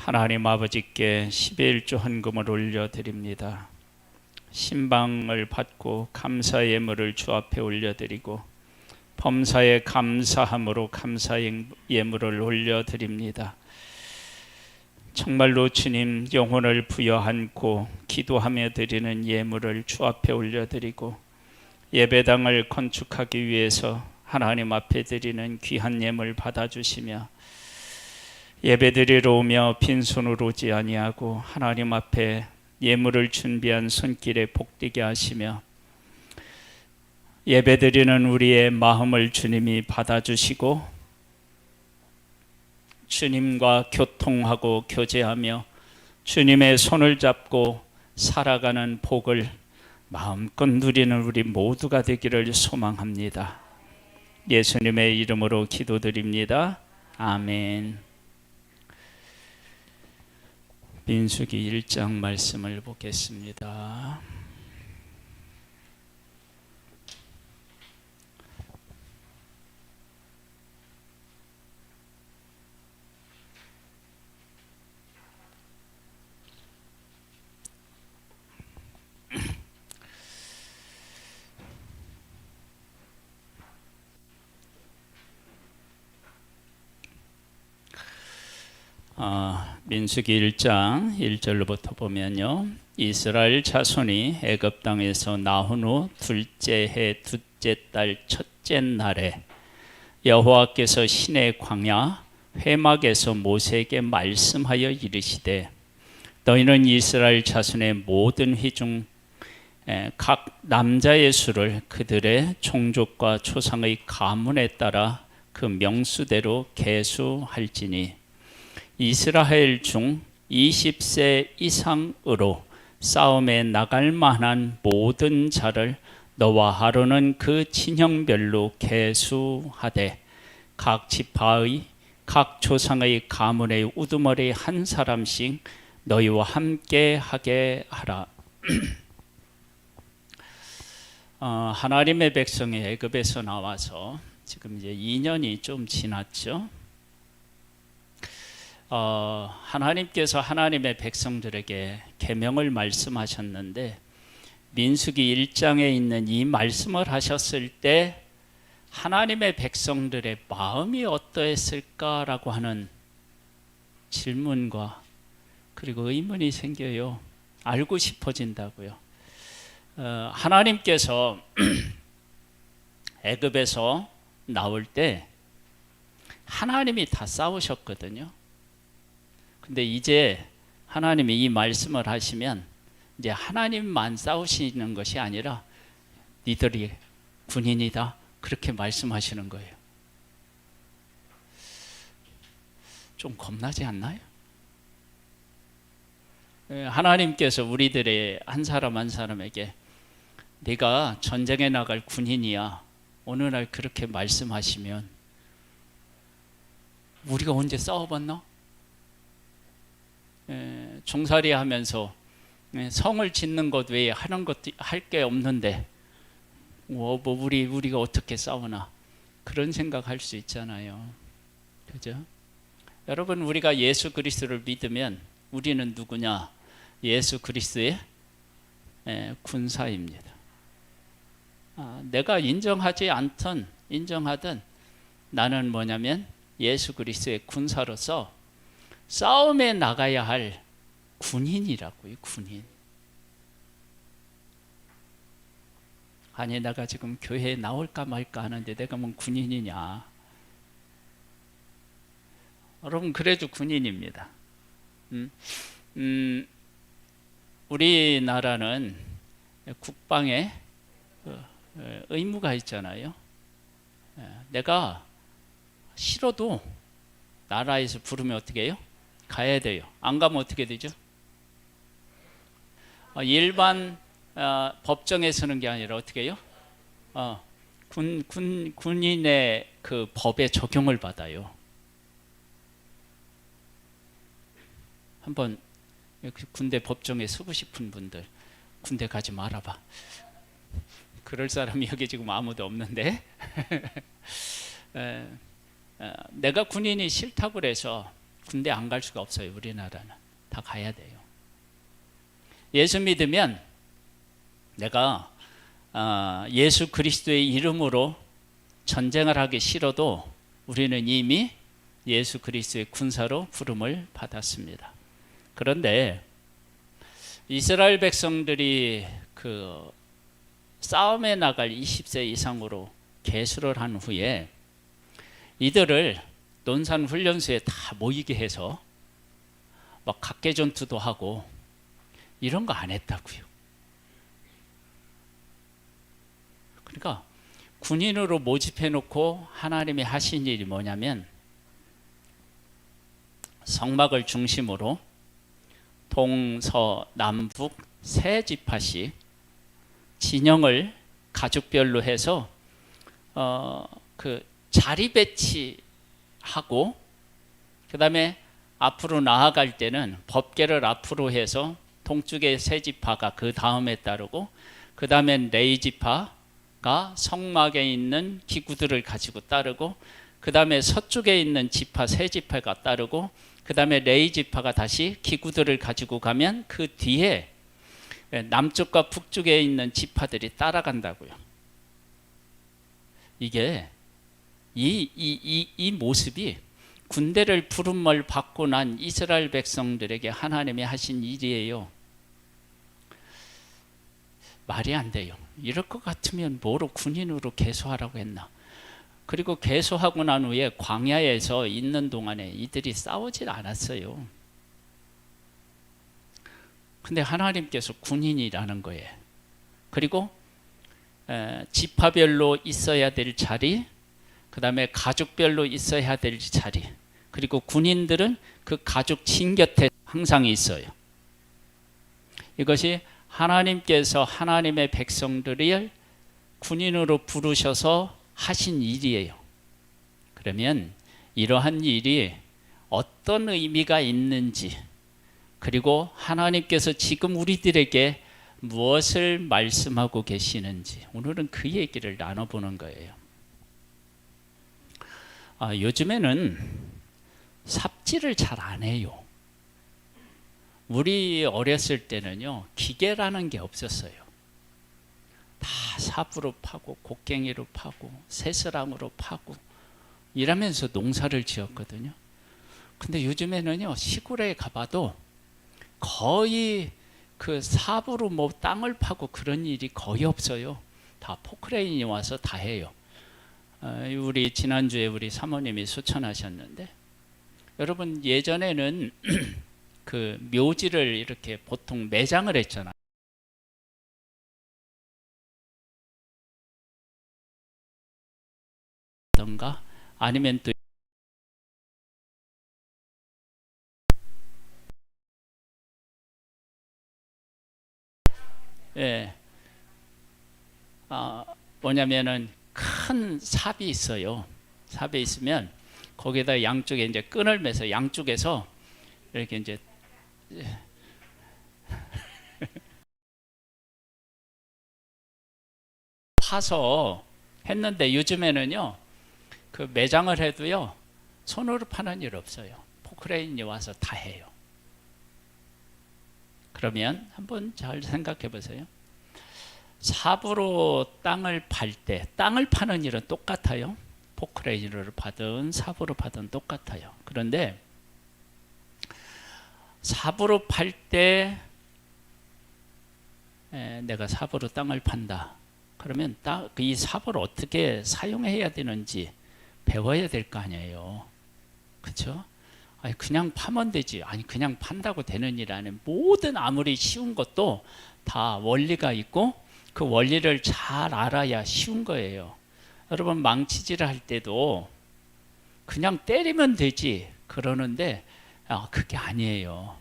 하나님 아버지께 11조 헌금을 올려드립니다. 신방을 받고 감사 예물을 주 앞에 올려드리고 범사에 감사함으로 감사 예물을 올려드립니다. 정말로 주님 영혼을 부여안고 기도하며 드리는 예물을 주 앞에 올려드리고 예배당을 건축하기 위해서 하나님 앞에 드리는 귀한 예물 받아주시며 예배드리러 오며 빈손으로 오지 아니하고 하나님 앞에 예물을 준비한 손길에 복되게 하시며 예배드리는 우리의 마음을 주님이 받아주시고 주님과 교통하고 교제하며 주님의 손을 잡고 살아가는 복을 마음껏 누리는 우리 모두가 되기를 소망합니다. 예수님의 이름으로 기도드립니다. 아멘. 민수기 1장 말씀을 보겠습니다. 민수기 1장 1절로부터 보면요, 이스라엘 자손이 애굽 땅에서 나온 후 둘째 해 둘째 달 첫째 날에 여호와께서 시내 광야 회막에서 모세에게 말씀하여 이르시되 너희는 이스라엘 자손의 모든 휘 중 각 남자의 수를 그들의 종족과 초상의 가문에 따라 그 명수대로 계수할지니 이스라엘 중 20세 이상으로 싸움에 나갈 만한 모든 자를 너와 하론은 그 진영별로 계수하되 각 지파의 각 조상의 가문의 우두머리 한 사람씩 너희와 함께 하게 하라. 하나님의 백성이 애굽에서 나와서 지금 이제 2년이 좀 지났죠. 하나님께서 하나님의 백성들에게 계명을 말씀하셨는데 민수기 1장에 있는 이 말씀을 하셨을 때 하나님의 백성들의 마음이 어떠했을까라고 하는 질문과 그리고 의문이 생겨요. 알고 싶어진다고요. 하나님께서 애굽에서 나올 때 하나님이 다 싸우셨거든요. 근데 이제 하나님이 이 말씀을 하시면 이제 하나님만 싸우시는 것이 아니라 니들이 군인이다 그렇게 말씀하시는 거예요. 좀 겁나지 않나요? 하나님께서 우리들의 한 사람 한 사람에게 네가 전쟁에 나갈 군인이야 어느 날 그렇게 말씀하시면 우리가 언제 싸워봤나? 종살이 하면서 성을 짓는 것 외에 하는 것도 할 게 없는데 우리가 어떻게 싸우나 그런 생각할 수 있잖아요. 그죠? 여러분 우리가 예수 그리스도를 믿으면 우리는 누구냐? 예수 그리스도의 군사입니다. 내가 인정하지 않든 인정하든 나는 뭐냐면 예수 그리스도의 군사로서 싸움에 나가야 할 군인이라고요. 군인. 아니 내가 지금 교회에 나올까 말까 하는데 내가 뭔 군인이냐. 여러분 그래도 군인입니다. 우리나라는 국방에 의무가 있잖아요. 내가 싫어도 나라에서 부르면 어떻게 해요? 가야 돼요. 안 가면 어떻게 되죠? 일반 법정에 서는 게 아니라 어떻게 해요? 군인의 그 법에 적용을 받아요. 한번 군대 법정에 서고 싶은 분들 군대 가지 말아봐. 그럴 사람이 여기 지금 아무도 없는데 내가 군인이 싫다고 그래서 군대 안 갈 수가 없어요. 우리나라는 다 가야 돼요. 예수 믿으면 내가 예수 그리스도의 이름으로 전쟁을 하기 싫어도 우리는 이미 예수 그리스도의 군사로 부름을 받았습니다. 그런데 이스라엘 백성들이 그 싸움에 나갈 20세 이상으로 계수를 한 후에 이들을 논산 훈련소에 다 모이게 해서 막 각개전투도 하고 이런 거 안 했다고요. 그러니까 군인으로 모집해 놓고 하나님이 하신 일이 뭐냐면 성막을 중심으로 동서남북 세 지파씩 진영을 가족별로 해서 그 자리 배치하고 그 다음에 앞으로 나아갈 때는 법궤를 앞으로 해서 동쪽의 세 지파가 그 다음에 따르고 그 다음에 레위 지파가 성막에 있는 기구들을 가지고 따르고 그 다음에 서쪽에 있는 지파 세 지파가 따르고 그 다음에 레위 지파가 다시 기구들을 가지고 가면 그 뒤에 남쪽과 북쪽에 있는 지파들이 따라간다고요. 이게 이 모습이 군대를 부름을 받고 난 이스라엘 백성들에게 하나님이 하신 일이에요. 말이 안 돼요. 이럴 것 같으면 뭐로 군인으로 계수하라고 했나. 그리고 계수하고 난 후에 광야에서 있는 동안에 이들이 싸우질 않았어요. 근데 하나님께서 군인이라는 거예요. 그리고 지파별로 있어야 될 자리, 그 다음에 가족별로 있어야 될 자리, 그리고 군인들은 그 가족 친 곁에 항상 있어요. 이것이 하나님께서 하나님의 백성들을 군인으로 부르셔서 하신 일이에요. 그러면 이러한 일이 어떤 의미가 있는지, 그리고 하나님께서 지금 우리들에게 무엇을 말씀하고 계시는지 오늘은 그 얘기를 나눠보는 거예요. 요즘에는 삽질을 잘 안 해요. 우리 어렸을 때는요, 기계라는 게 없었어요. 다 삽으로 파고 곡괭이로 파고 새스랑으로 파고 이러면서 농사를 지었거든요. 근데 요즘에는요, 시골에 가봐도 거의 그 삽으로 뭐 땅을 파고 그런 일이 거의 없어요. 다 포크레인이 와서 다 해요. 우리 지난주에 우리 사모님이 수천하셨는데, 여러분 예전에는 그 묘지를 이렇게 보통 매장을 했잖아요. 던가 아니면 또 뭐냐면은 큰 삽이 있어요. 삽이 있으면 거기에다 양쪽에 이제 끈을 매서 양쪽에서 이렇게 이제 파서 했는데, 요즘에는요 그 매장을 해도요 손으로 파는 일 없어요. 포크레인이 와서 다 해요. 그러면 한번 잘 생각해 보세요. 삽으로 땅을 팔 때 땅을 파는 일은 똑같아요. 포크레인으로 파든 삽으로 파든 똑같아요. 그런데 삽으로 팔 때 내가 삽으로 땅을 판다. 그러면 이 삽을 어떻게 사용해야 되는지 배워야 될 거 아니에요. 그렇죠? 아니 그냥 파면 되지. 아니 그냥 판다고 되는 일 아니에요. 모든 아무리 쉬운 것도 다 원리가 있고 그 원리를 잘 알아야 쉬운 거예요. 여러분 망치질을 할 때도 그냥 때리면 되지 그러는데 그게 아니에요.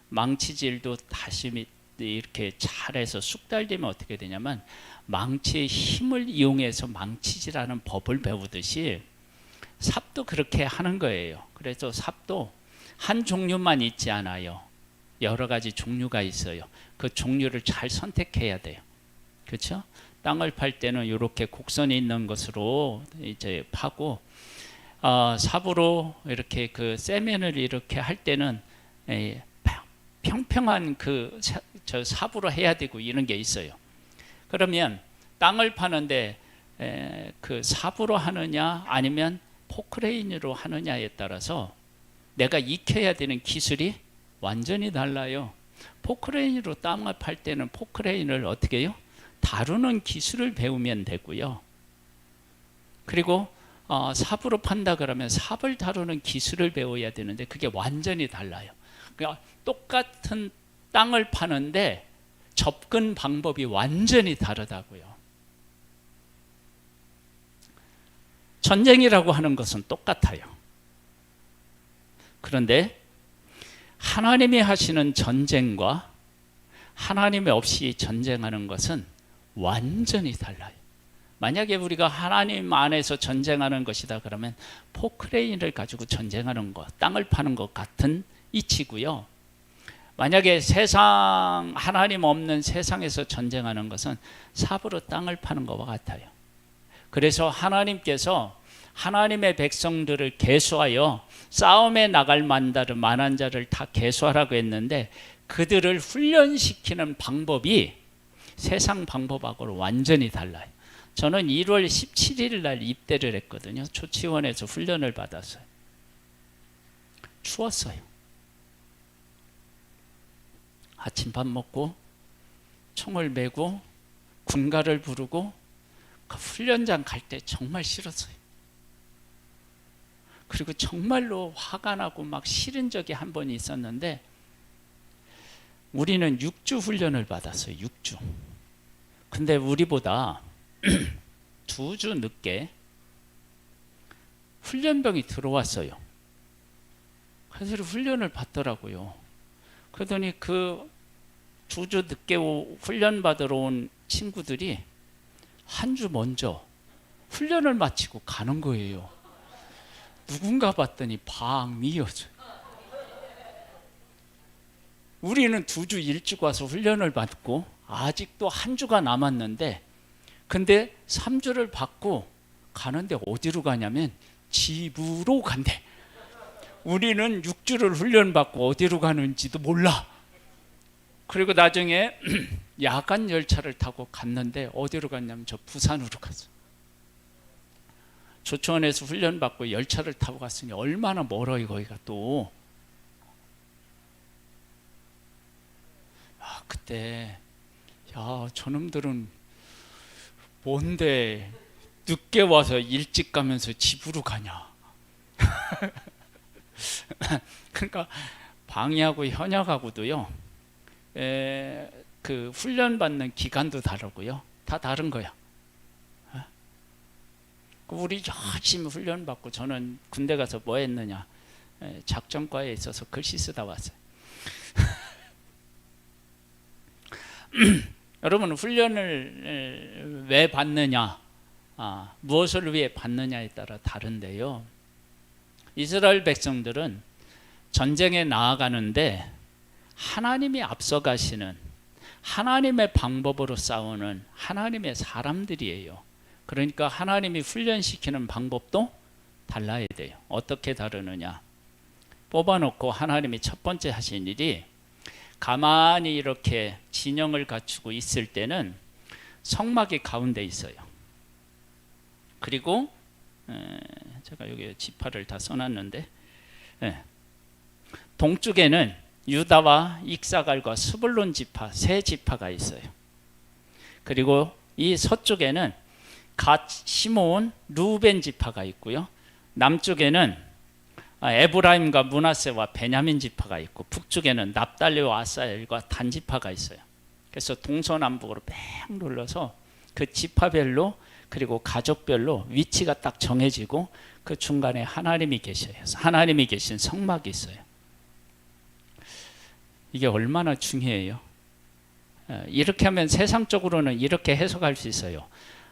망치질도 다시 이렇게 잘해서 쑥달리면 어떻게 되냐면, 망치의 힘을 이용해서 망치질하는 법을 배우듯이 삽도 그렇게 하는 거예요. 그래서 삽도 한 종류만 있지 않아요. 여러 가지 종류가 있어요. 그 종류를 잘 선택해야 돼요. 그렇죠? 땅을 팔 때는 이렇게 곡선이 있는 것으로 이제 파고, 삽으로 이렇게 그 세면을 이렇게 할 때는 평평한 저 삽으로 해야 되고 이런 게 있어요. 그러면 땅을 파는데 그 삽으로 하느냐 아니면 포크레인으로 하느냐에 따라서 내가 익혀야 되는 기술이 완전히 달라요. 포크레인으로 땅을 팔 때는 포크레인을 어떻게 해요? 다루는 기술을 배우면 되고요. 그리고 삽으로 판다 그러면 삽을 다루는 기술을 배워야 되는데 그게 완전히 달라요. 그러니까 똑같은 땅을 파는데 접근 방법이 완전히 다르다고요. 전쟁이라고 하는 것은 똑같아요. 그런데 하나님이 하시는 전쟁과 하나님이 없이 전쟁하는 것은 완전히 달라요. 만약에 우리가 하나님 안에서 전쟁하는 것이다 그러면 포크레인을 가지고 전쟁하는 것, 땅을 파는 것 같은 이치고요. 만약에 하나님 없는 세상에서 전쟁하는 것은 삽으로 땅을 파는 것과 같아요. 그래서 하나님께서 하나님의 백성들을 계수하여 싸움에 나갈 만한 자를 다 계수하라고 했는데 그들을 훈련시키는 방법이 세상 방법하고는 완전히 달라요. 저는 1월 17일 날 입대를 했거든요. 조치원에서 훈련을 받았어요. 추웠어요. 아침밥 먹고 총을 메고 군가를 부르고 그 훈련장 갈 때 정말 싫었어요. 그리고 정말로 화가 나고 막 싫은 적이 한 번 있었는데 우리는 6주 훈련을 받았어요. 6주. 근데 우리보다 2주 늦게 훈련병이 들어왔어요. 그래서 훈련을 받더라고요. 그러더니 그 2주 늦게 훈련 받으러 온 친구들이 한 주 먼저 훈련을 마치고 가는 거예요. 누군가 봤더니 방미였어요. 우리는 2주 일찍 와서 훈련을 받고 아직도 한 주가 남았는데 근데 3주를 받고 가는데 어디로 가냐면 집으로 간대. 우리는 6주를 훈련받고 어디로 가는지도 몰라. 그리고 나중에 야간 열차를 타고 갔는데 어디로 갔냐면 저 부산으로 갔어. 조천에서 훈련받고 열차를 타고 갔으니 얼마나 멀어요 거기가 또. 그때 저놈들은 뭔데 늦게 와서 일찍 가면서 집으로 가냐. 그러니까 방위하고 현역하고도요 그 훈련받는 기간도 다르고요. 다 다른 거야. 우리 열심히 훈련받고 저는 군대 가서 뭐 했느냐. 작전과에 있어서 글씨 쓰다 왔어요. 여러분 훈련을 왜 받느냐, 무엇을 위해 받느냐에 따라 다른데요. 이스라엘 백성들은 전쟁에 나아가는데 하나님이 앞서가시는 하나님의 방법으로 싸우는 하나님의 사람들이에요. 그러니까 하나님이 훈련시키는 방법도 달라야 돼요. 어떻게 다르느냐. 뽑아놓고 하나님이 첫 번째 하신 일이 가만히 이렇게 진영을 갖추고 있을 때는 성막이 가운데 있어요. 그리고 제가 여기 지파를 다 써놨는데 동쪽에는 유다와 익사갈과 스불론 지파 세 지파가 있어요. 그리고 이 서쪽에는 갓, 시므온, 루벤 지파가 있고요. 남쪽에는 에브라임과 므낫세와 베냐민 지파가 있고 북쪽에는 납달리와 아사엘과 단 지파가 있어요. 그래서 동서남북으로 뺑 둘러서 그 지파별로 그리고 가족별로 위치가 딱 정해지고 그 중간에 하나님이 계셔요. 하나님이 계신 성막이 있어요. 이게 얼마나 중요해요. 이렇게 하면 세상적으로는 이렇게 해석할 수 있어요.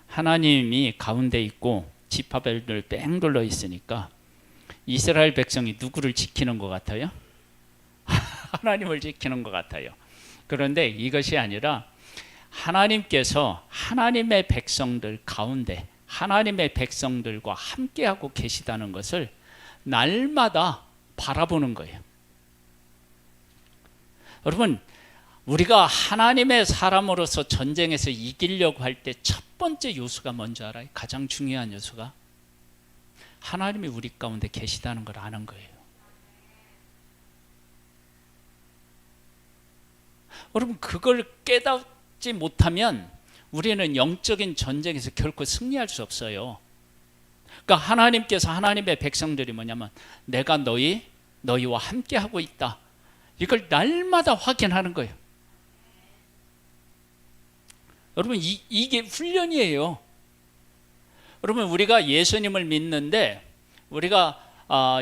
하나님이 가운데 있고 지파별들 뺑 둘러 있으니까 이스라엘 백성이 누구를 지키는 것 같아요? 하나님을 지키는 것 같아요. 그런데 이것이 아니라 하나님께서 하나님의 백성들 가운데 하나님의 백성들과 함께하고 계시다는 것을 날마다 바라보는 거예요. 여러분, 우리가 하나님의 사람으로서 전쟁에서 이기려고 할 때 첫 번째 요소가 뭔지 알아요? 가장 중요한 요소가 하나님이 우리 가운데 계시다는 걸 아는 거예요. 여러분, 그걸 깨닫지 못하면 우리는 영적인 전쟁에서 결코 승리할 수 없어요. 그러니까 하나님께서 하나님의 백성들이 뭐냐면 내가 너희와 함께 하고 있다. 이걸 날마다 확인하는 거예요. 여러분, 이게 훈련이에요. 여러분, 우리가 예수님을 믿는데 우리가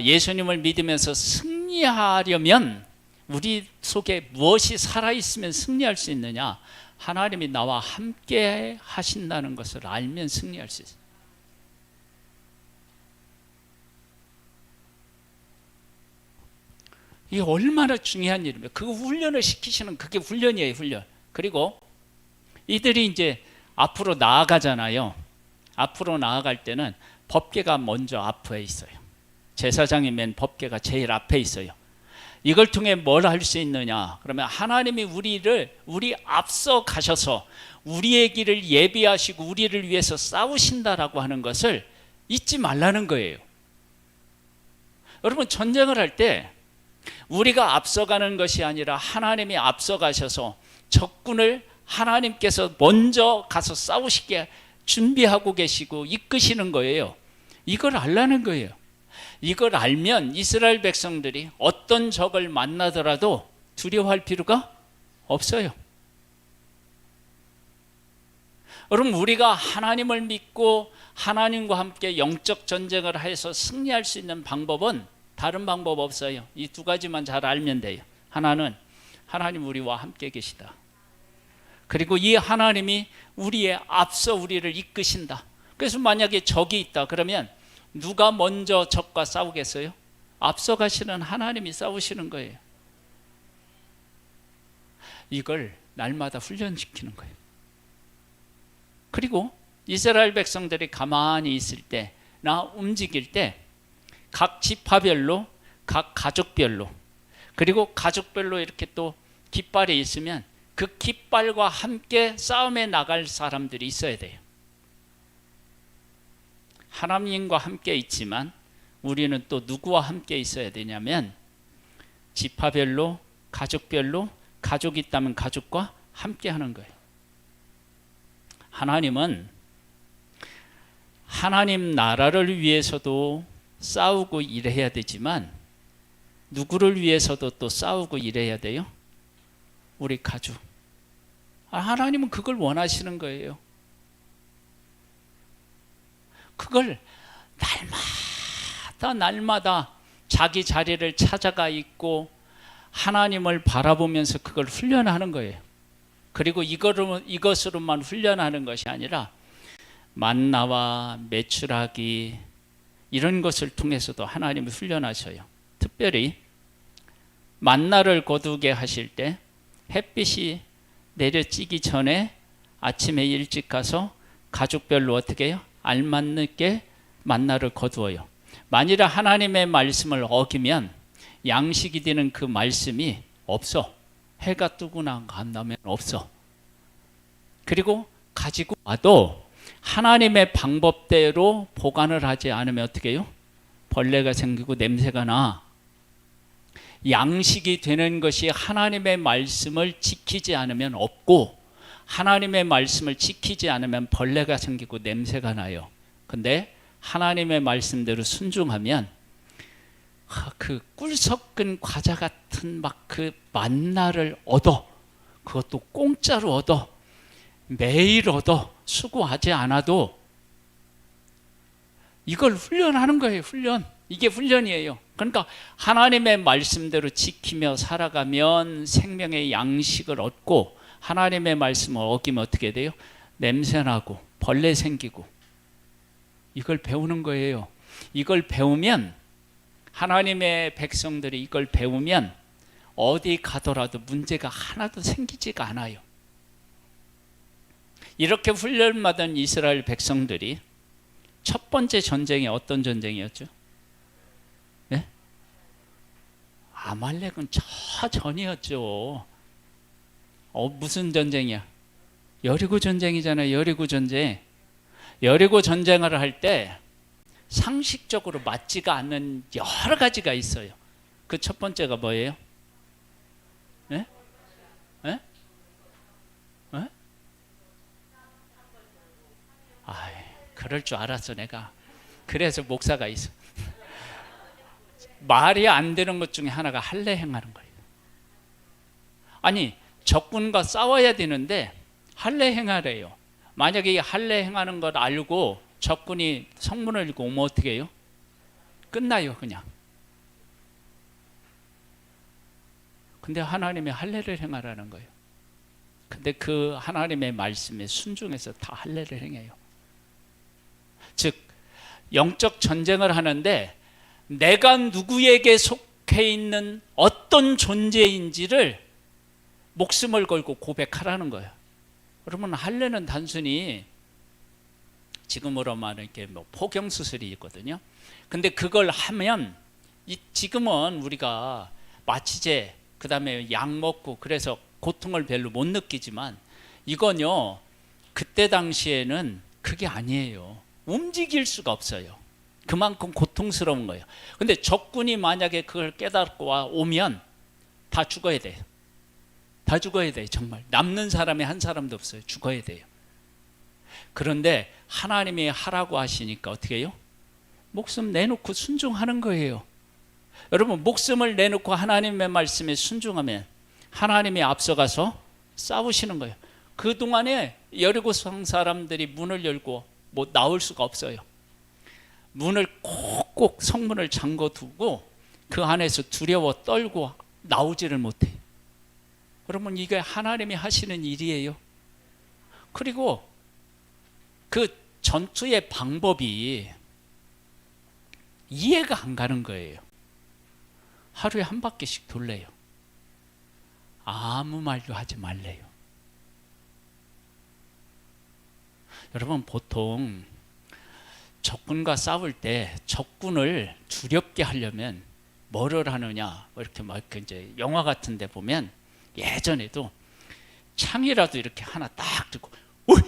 예수님을 믿으면서 승리하려면 우리 속에 무엇이 살아있으면 승리할 수 있느냐? 하나님이 나와 함께 하신다는 것을 알면 승리할 수 있어요. 이게 얼마나 중요한 일입니까? 그 훈련을 시키시는 그게 훈련이에요, 훈련. 그리고 이들이 이제 앞으로 나아가잖아요. 앞으로 나아갈 때는 법궤가 먼저 앞에 있어요. 제사장이 맨 법궤가 제일 앞에 있어요. 이걸 통해 뭘 할 수 있느냐? 그러면 하나님이 우리 앞서 가셔서 우리의 길을 예비하시고 우리를 위해서 싸우신다라고 하는 것을 잊지 말라는 거예요. 여러분, 전쟁을 할 때 우리가 앞서가는 것이 아니라 하나님이 앞서 가셔서 적군을 하나님께서 먼저 가서 싸우시게 준비하고 계시고 이끄시는 거예요. 이걸 알라는 거예요. 이걸 알면 이스라엘 백성들이 어떤 적을 만나더라도 두려워할 필요가 없어요. 여러분, 우리가 하나님을 믿고 하나님과 함께 영적 전쟁을 해서 승리할 수 있는 방법은 다른 방법 없어요. 이 두 가지만 잘 알면 돼요. 하나는 하나님 우리와 함께 계시다. 그리고 이 하나님이 우리의 앞서 우리를 이끄신다. 그래서 만약에 적이 있다 그러면 누가 먼저 적과 싸우겠어요? 앞서 가시는 하나님이 싸우시는 거예요. 이걸 날마다 훈련시키는 거예요. 그리고 이스라엘 백성들이 가만히 있을 때나 움직일 때 각 지파별로, 각 가족별로, 그리고 가족별로 이렇게 또 깃발이 있으면 그 깃발과 함께 싸움에 나갈 사람들이 있어야 돼요. 하나님과 함께 있지만 우리는 또 누구와 함께 있어야 되냐면 지파별로, 가족별로, 가족이 있다면 가족과 함께 하는 거예요. 하나님은 하나님 나라를 위해서도 싸우고 일해야 되지만 누구를 위해서도 또 싸우고 일해야 돼요? 우리 가족. 하나님은 그걸 원하시는 거예요. 그걸 날마다 자기 자리를 찾아가 있고 하나님을 바라보면서 그걸 훈련하는 거예요. 그리고 이것으로만 훈련하는 것이 아니라 만나와 매출하기 이런 것을 통해서도 하나님이 훈련하셔요. 특별히 만나를 거두게 하실 때 햇빛이 내려지기 전에 아침에 일찍 가서 가족별로 어떻게 해요? 알맞게 만나를 거두어요. 만일 하나님의 말씀을 어기면 양식이 되는 그 말씀이 없어. 해가 뜨고 난 다음에 없어. 그리고 가지고 와도 하나님의 방법대로 보관을 하지 않으면 어떻게 해요? 벌레가 생기고 냄새가 나. 양식이 되는 것이 하나님의 말씀을 지키지 않으면 없고 하나님의 말씀을 지키지 않으면 벌레가 생기고 냄새가 나요. 근데 하나님의 말씀대로 순종하면 그 꿀 섞은 과자 같은 막 그 만나를 얻어. 그것도 공짜로 얻어. 매일 얻어. 수고하지 않아도 이걸 훈련하는 거예요. 훈련. 이게 훈련이에요. 그러니까 하나님의 말씀대로 지키며 살아가면 생명의 양식을 얻고 하나님의 말씀을 어기면 어떻게 돼요? 냄새나고 벌레 생기고. 이걸 배우는 거예요. 이걸 배우면 하나님의 백성들이 이걸 배우면 어디 가더라도 문제가 하나도 생기지가 않아요. 이렇게 훈련받은 이스라엘 백성들이 첫 번째 전쟁이 어떤 전쟁이었죠? 네? 아말렉은 저 전이었죠. 무슨 전쟁이야? 여리고 전쟁이잖아요. 여리고 전쟁. 여리고 전쟁을 할 때 상식적으로 맞지가 않는 여러 가지가 있어요. 그 첫 번째가 뭐예요? 네? 네? 네? 아, 그럴 줄 알았어 내가. 그래서 목사가 있어. 말이 안 되는 것 중에 하나가 할례 행하는 거예요. 아니 적군과 싸워야 되는데 할례 행하래요. 만약에 이 할례 행하는 걸 알고 적군이 성문을 읽고 오면 어떻게 해요? 끝나요 그냥. 근데 하나님이 할례를 행하라는 거예요. 근데 그 하나님의 말씀에 순종해서 다 할례를 행해요. 즉 영적 전쟁을 하는데 내가 누구에게 속해 있는 어떤 존재인지를 목숨을 걸고 고백하라는 거예요. 그러면 할례는 단순히 지금으로 말하는 이렇게 뭐 포경 수술이 있거든요. 근데 그걸 하면 지금은 우리가 마취제 그다음에 약 먹고 그래서 고통을 별로 못 느끼지만 이건요 그때 당시에는 그게 아니에요. 움직일 수가 없어요. 그만큼 고통스러운 거예요. 근데 적군이 만약에 그걸 깨닫고 오면 다 죽어야 돼요. 다 죽어야 돼요. 정말 남는 사람이 한 사람도 없어요. 죽어야 돼요. 그런데 하나님이 하라고 하시니까 어떻게 해요? 목숨 내놓고 순종하는 거예요. 여러분 목숨을 내놓고 하나님의 말씀에 순종하면 하나님이 앞서가서 싸우시는 거예요. 그동안에 여리고성 사람들이 문을 열고 뭐 나올 수가 없어요. 문을 꼭꼭 성문을 잠궈두고 그 안에서 두려워 떨고 나오지를 못해요. 그러면 이게 하나님이 하시는 일이에요. 그리고 그 전투의 방법이 이해가 안 가는 거예요. 하루에 한 바퀴씩 돌래요. 아무 말도 하지 말래요. 여러분 보통 적군과 싸울 때 적군을 두렵게 하려면 뭐를 하느냐 이렇게 막 이제 영화 같은 데 보면 예전에도 창이라도 이렇게 하나 딱 들고 오이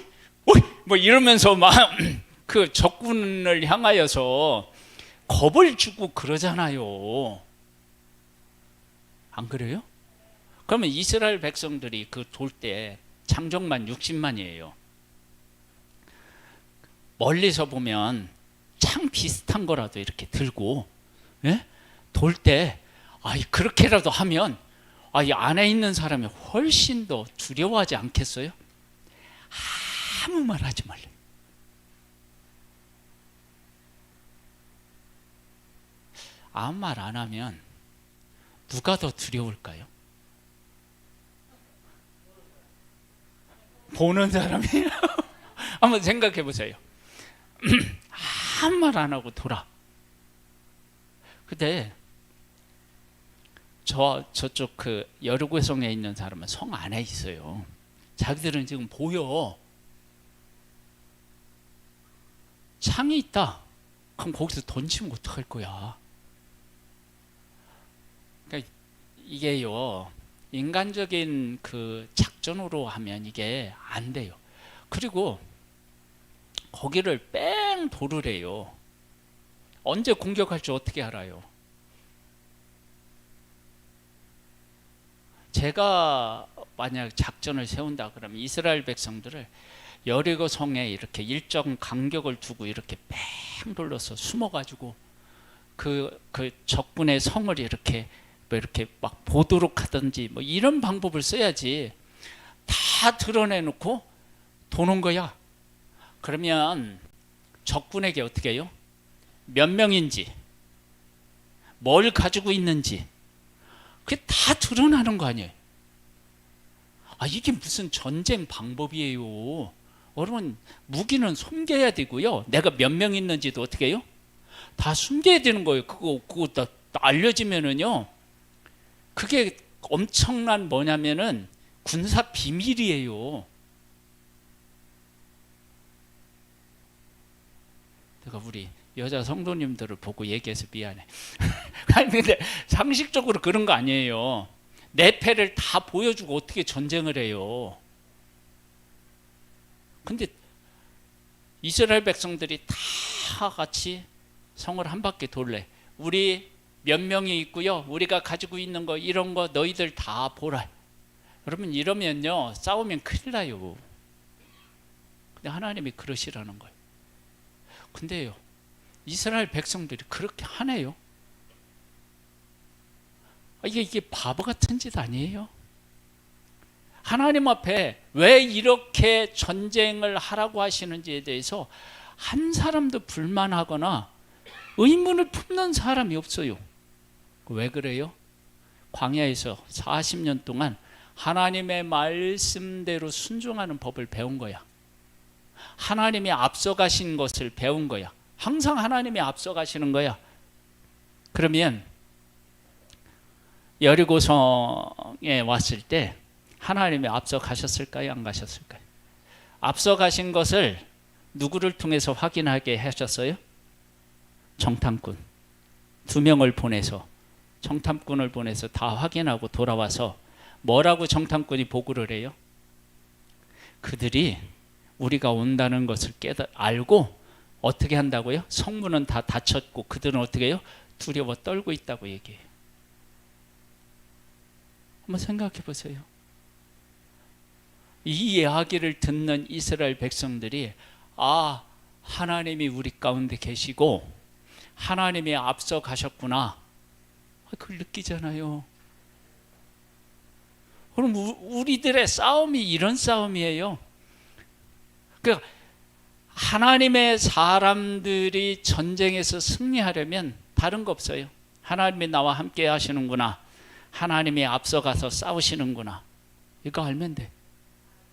오이 뭐 이러면서 막 그 적군을 향하여서 겁을 주고 그러잖아요. 안 그래요? 그러면 이스라엘 백성들이 그 돌 때 장정만 60만이에요. 멀리서 보면 창 비슷한 거라도 이렇게 들고 예? 돌 때 그렇게라도 하면 이 안에 있는 사람이 훨씬 더 두려워하지 않겠어요? 아무 말 하지 말래요. 아무 말 안 하면 누가 더 두려울까요? 보는 사람이 한번 생각해 보세요. 아무 말 안 하고 돌아. 근데 저쪽 그 여리고성에 있는 사람은 성 안에 있어요. 자기들은 지금 보여. 창이 있다. 그럼 거기서 던지면 어떡할 거야? 그러니까 이게요. 인간적인 그 작전으로 하면 이게 안 돼요. 그리고 거기를 뺑 돌으래요. 언제 공격할지 어떻게 알아요? 제가 만약 작전을 세운다 그러면 이스라엘 백성들을 여리고 성에 이렇게 일정 간격을 두고 이렇게 뺑 돌려서 숨어가지고 그 적군의 성을 이렇게 막 보도록 하든지 뭐 이런 방법을 써야지. 다 드러내놓고 도는 거야. 그러면 적군에게 어떻게 해요? 몇 명인지 뭘 가지고 있는지 그게 다 드러나는 거 아니에요. 이게 무슨 전쟁 방법이에요. 여러분 무기는 숨겨야 되고요. 내가 몇 명 있는지도 어떻게 해요? 다 숨겨야 되는 거예요. 그거 다 알려지면은요. 그게 엄청난 뭐냐면은 군사 비밀이에요. 내가 우리 여자 성도님들을 보고 얘기해서 미안해. 아니 근데 상식적으로 그런 거 아니에요. 내 패를 다 보여주고 어떻게 전쟁을 해요. 근데 이스라엘 백성들이 다 같이 성을 한 바퀴 돌래. 우리 몇 명이 있고요, 우리가 가지고 있는 거 이런 거 너희들 다 보라. 여러분 이러면요 싸우면 큰일 나요. 근데 하나님이 그러시라는 거예요. 근데요 이스라엘 백성들이 그렇게 하네요. 이게 바보 같은 짓 아니에요? 하나님 앞에 왜 이렇게 전쟁을 하라고 하시는지에 대해서 한 사람도 불만하거나 의문을 품는 사람이 없어요. 왜 그래요? 광야에서 40년 동안 하나님의 말씀대로 순종하는 법을 배운 거야. 하나님이 앞서가신 것을 배운 거야. 항상 하나님이 앞서가시는 거야. 그러면 여리고성에 왔을 때 하나님이 앞서가셨을까요? 안 가셨을까요? 앞서가신 것을 누구를 통해서 확인하게 하셨어요? 정탐꾼 2명을 보내서, 정탐꾼을 보내서 다 확인하고 돌아와서 뭐라고 정탐꾼이 보고를 해요? 그들이 우리가 온다는 것을 알고 어떻게 한다고요? 성문은 다 닫혔고 그들은 어떻게 해요? 두려워 떨고 있다고 얘기해요. 한번 생각해 보세요. 이 이야기를 듣는 이스라엘 백성들이 하나님이 우리 가운데 계시고 하나님이 앞서 가셨구나, 그걸 느끼잖아요. 그럼 우리들의 싸움이 이런 싸움이에요. 그러니까 하나님의 사람들이 전쟁에서 승리하려면 다른 거 없어요. 하나님이 나와 함께 하시는구나, 하나님이 앞서가서 싸우시는구나, 이거 알면 돼.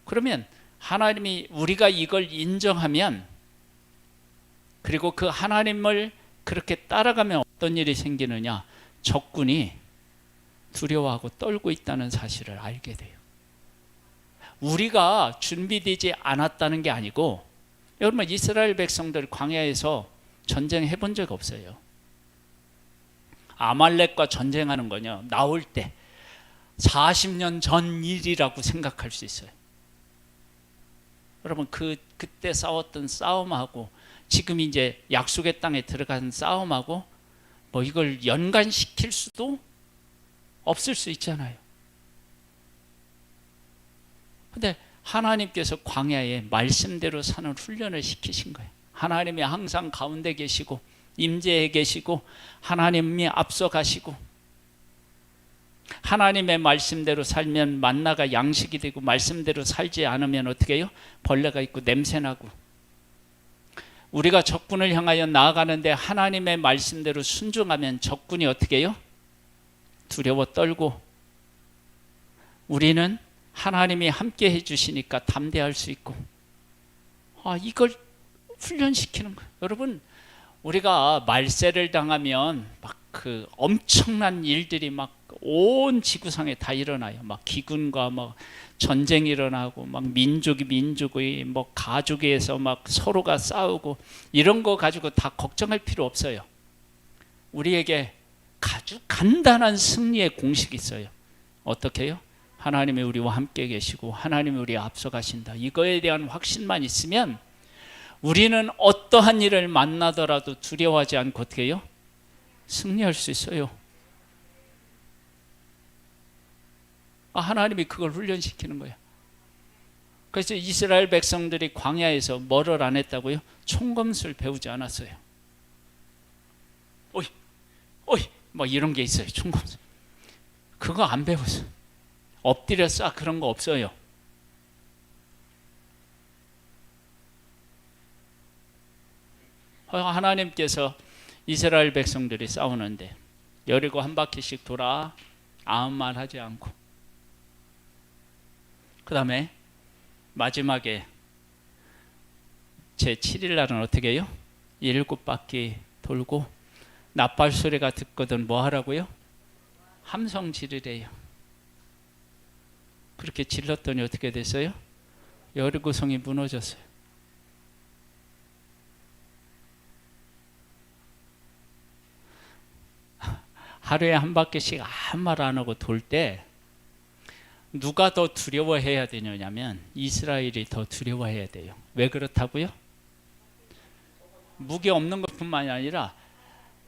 그러면 하나님이, 우리가 이걸 인정하면, 그리고 그 하나님을 그렇게 따라가면 어떤 일이 생기느냐, 적군이 두려워하고 떨고 있다는 사실을 알게 돼요. 우리가 준비되지 않았다는 게 아니고, 여러분 이스라엘 백성들 광야에서 전쟁해 본 적 없어요. 아말렉과 전쟁하는 거냐, 나올 때 40년 전 일이라고 생각할 수 있어요. 여러분 그때 싸웠던 싸움하고 지금 이제 약속의 땅에 들어간 싸움하고 뭐 이걸 연관시킬 수도 없을 수 있잖아요. 근데 하나님께서 광야에 말씀대로 사는 훈련을 시키신 거예요. 하나님이 항상 가운데 계시고 임재해 계시고 하나님이 앞서 가시고, 하나님의 말씀대로 살면 만나가 양식이 되고 말씀대로 살지 않으면 어떻게 해요? 벌레가 있고 냄새나고. 우리가 적군을 향하여 나아가는데 하나님의 말씀대로 순종하면 적군이 어떻게 해요? 두려워 떨고, 우리는 하나님이 함께 해주시니까 담대할 수 있고. 이걸 훈련시키는 거예요. 여러분 우리가 말세를 당하면 막 그 엄청난 일들이 막 온 지구상에 다 일어나요. 막 기근과 막 전쟁이 일어나고, 막 민족이 뭐 가족에서 막 서로가 싸우고, 이런 거 가지고 다 걱정할 필요 없어요. 우리에게 아주 간단한 승리의 공식이 있어요. 어떻게 해요? 하나님이 우리와 함께 계시고 하나님이 우리 앞서 가신다, 이거에 대한 확신만 있으면 우리는 어떠한 일을 만나더라도 두려워하지 않고 어떻게 해요? 승리할 수 있어요. 하나님이 그걸 훈련시키는 거야. 그래서 이스라엘 백성들이 광야에서 뭐를 안 했다고요? 총검술 배우지 않았어요. 어이 뭐 이런 게 있어요. 총검술 그거 안 배웠어. 엎드려 쏴 그런 거 없어요. 하나님께서 이스라엘 백성들이 싸우는데 여리고 한 바퀴씩 돌아 아무 말 하지 않고, 그 다음에 마지막에 제 7일 날은 어떻게 해요? 7바퀴 돌고 나팔 소리가 듣거든 뭐 하라고요? 함성 지르래요. 그렇게 질렀더니 어떻게 됐어요? 여리고성이 무너졌어요. 하루에 한 바퀴씩 아무 말 안 하고 돌 때 누가 더 두려워해야 되냐면 이스라엘이 더 두려워해야 돼요. 왜 그렇다고요? 무기 없는 것뿐만이 아니라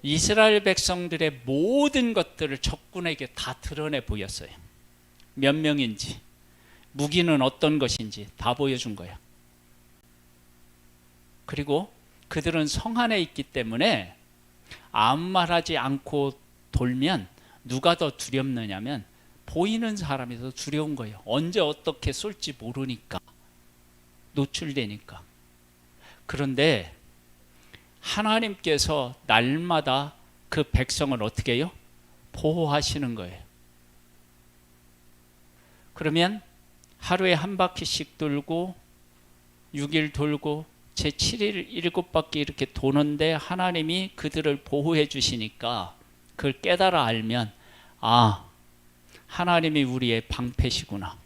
이스라엘 백성들의 모든 것들을 적군에게 다 드러내 보였어요. 몇 명인지, 무기는 어떤 것인지 다 보여준 거야. 그리고 그들은 성 안에 있기 때문에 아무 말하지 않고 돌면 누가 더 두렵느냐면 보이는 사람이 더 두려운 거예요. 언제 어떻게 쏠지 모르니까, 노출되니까. 그런데 하나님께서 날마다 그 백성을 어떻게 해요? 보호하시는 거예요. 그러면 하루에 한 바퀴씩 돌고 6일 돌고 제7일 7바퀴 이렇게 도는데 하나님이 그들을 보호해 주시니까 그걸 깨달아 알면 하나님이 우리의 방패시구나.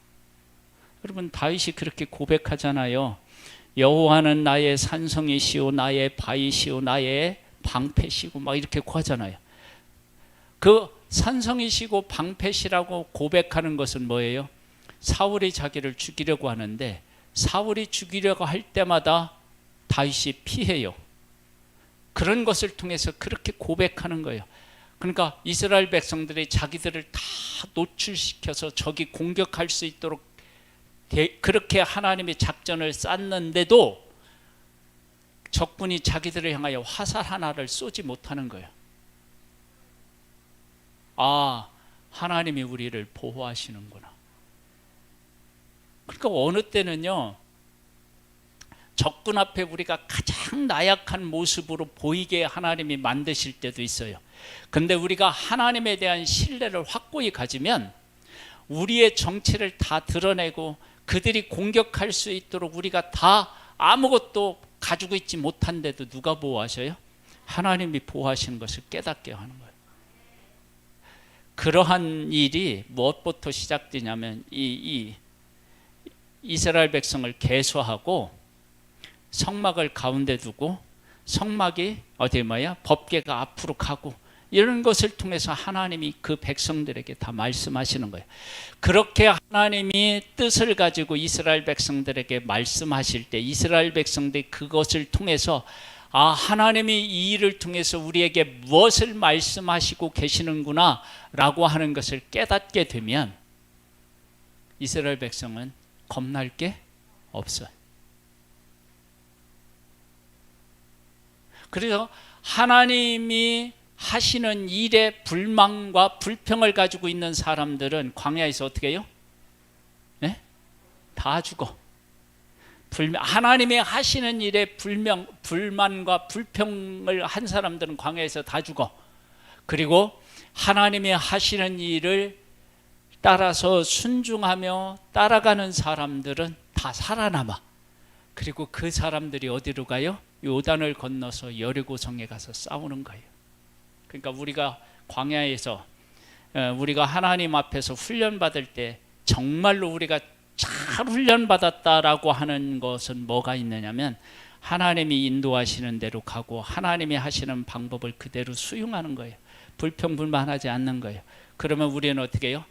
여러분 다윗이 그렇게 고백하잖아요. 여호와는 나의 산성이시오 나의 바위시오 나의 방패시고 막 이렇게 하잖아요. 그 산성이시고 방패시라고 고백하는 것은 뭐예요? 사울이 자기를 죽이려고 하는데 사울이 죽이려고 할 때마다 다윗이 피해요. 그런 것을 통해서 그렇게 고백하는 거예요. 그러니까 이스라엘 백성들이 자기들을 다 노출시켜서 적이 공격할 수 있도록 그렇게 하나님의 작전을 짰는데도 적군이 자기들을 향하여 화살 하나를 쏘지 못하는 거예요. 하나님이 우리를 보호하시는구나. 그러니까 어느 때는요, 적군 앞에 우리가 가장 나약한 모습으로 보이게 하나님이 만드실 때도 있어요. 근데 우리가 하나님에 대한 신뢰를 확고히 가지면 우리의 정체를 다 드러내고 그들이 공격할 수 있도록 우리가 다 아무것도 가지고 있지 못한데도 누가 보호하셔요? 하나님이 보호하시는 것을 깨닫게 하는 거예요. 그러한 일이 무엇부터 시작되냐면 이스라엘 백성을 계수하고 성막을 가운데 두고 성막이 법궤가 앞으로 가고 이런 것을 통해서 하나님이 그 백성들에게 다 말씀하시는 거예요. 그렇게 하나님이 뜻을 가지고 이스라엘 백성들에게 말씀하실 때 이스라엘 백성들이 그것을 통해서 하나님이 이 일을 통해서 우리에게 무엇을 말씀하시고 계시는구나 라고 하는 것을 깨닫게 되면 이스라엘 백성은 겁날 게 없어요. 그래서 하나님이 하시는 일에 불만과 불평을 가지고 있는 사람들은 광야에서 어떻게 해요? 네? 다 죽어. 하나님이 하시는 일에 불만과 불평을 한 사람들은 광야에서 다 죽어. 그리고 하나님이 하시는 일을 따라서 순종하며 따라가는 사람들은 다 살아남아. 그리고 그 사람들이 어디로 가요? 요단을 건너서 여리고성에 가서 싸우는 거예요. 그러니까 우리가 광야에서 우리가 하나님 앞에서 훈련받을 때 정말로 우리가 잘 훈련받았다라고 하는 것은 뭐가 있느냐면 하나님이 인도하시는 대로 가고 하나님이 하시는 방법을 그대로 수용하는 거예요. 불평불만하지 않는 거예요. 그러면 우리는 어떻게 해요?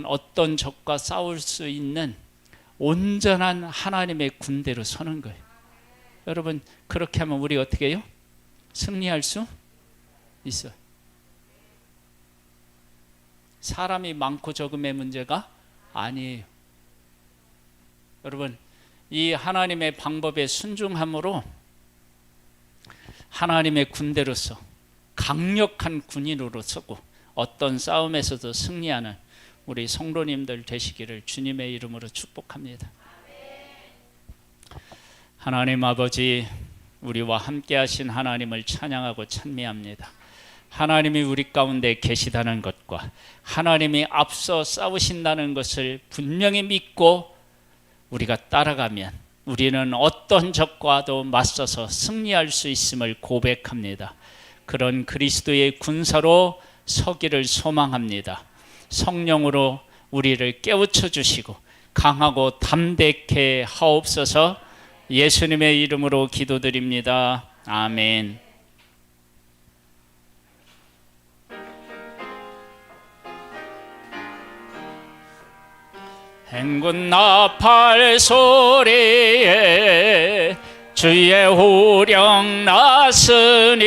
어떤 적과 싸울 수 있는 온전한 하나님의 군대로 서는 거예요. 여러분 그렇게 하면 우리 어떻게 해요? 승리할 수 있어요. 사람이 많고 적음의 문제가 아니에요. 여러분 이 하나님의 방법에 순종함으로 하나님의 군대로서 강력한 군인으로 서고 어떤 싸움에서도 승리하는 우리 성도님들 되시기를 주님의 이름으로 축복합니다. 하나님 아버지, 우리와 함께 하신 하나님을 찬양하고 찬미합니다. 하나님이 우리 가운데 계시다는 것과 하나님이 앞서 싸우신다는 것을 분명히 믿고 우리가 따라가면 우리는 어떤 적과도 맞서서 승리할 수 있음을 고백합니다. 그런 그리스도의 군사로 서기를 소망합니다. 성령으로 우리를 깨우쳐 주시고 강하고 담대케 하옵소서. 예수님의 이름으로 기도드립니다. 아멘. 행군 나팔 소리에 주의 후령 났으니